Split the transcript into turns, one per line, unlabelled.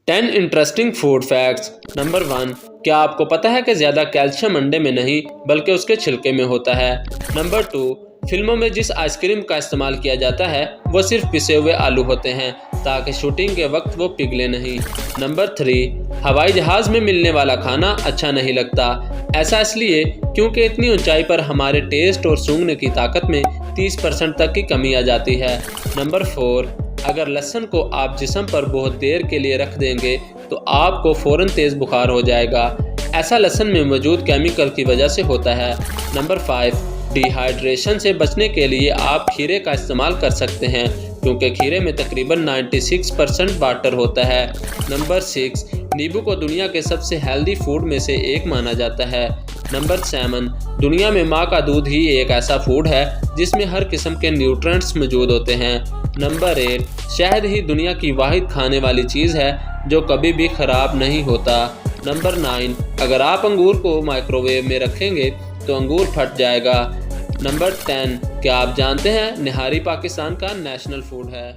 10 interesting food facts. Number 1, क्या आपको पता है कि ज़्यादा कैल्शियम अंडे में नहीं बल्कि उसके छिलके में होता है। नंबर 2, फिल्मों में जिस आइसक्रीम का इस्तेमाल किया जाता है वो सिर्फ पिसे हुए आलू होते हैं ताकि शूटिंग के वक्त वो पिघले नहीं। नंबर 3, हवाई जहाज़ में मिलने वाला खाना अच्छा नहीं लगता। ऐसा इसलिए क्योंकि इतनी ऊंचाई पर हमारे टेस्ट और सूंघने की ताकत में 30% तक की कमी आ जाती है। नंबर 4, अगर लहसुन को आप जिस्म पर बहुत देर के लिए रख देंगे तो आपको फ़ौरन तेज़ बुखार हो जाएगा। ऐसा लहसुन में मौजूद केमिकल की वजह से होता है। नंबर 5, डिहाइड्रेशन से बचने के लिए आप खीरे का इस्तेमाल कर सकते हैं क्योंकि खीरे में तकरीबन 96% वाटर होता है। नंबर 6, नींबू को दुनिया के सबसे हेल्दी फूड में से एक माना जाता है। नंबर 7, दुनिया में माँ का दूध ही एक ऐसा फूड है जिसमें हर किस्म के न्यूट्रिएंट्स मौजूद होते हैं। नंबर 8, शहद ही दुनिया की वाहिद खाने वाली चीज़ है जो कभी भी ख़राब नहीं होता। नंबर 9, अगर आप अंगूर को माइक्रोवेव में रखेंगे तो अंगूर फट जाएगा। नंबर 10, क्या आप जानते हैं निहारी पाकिस्तान का नेशनल फूड है।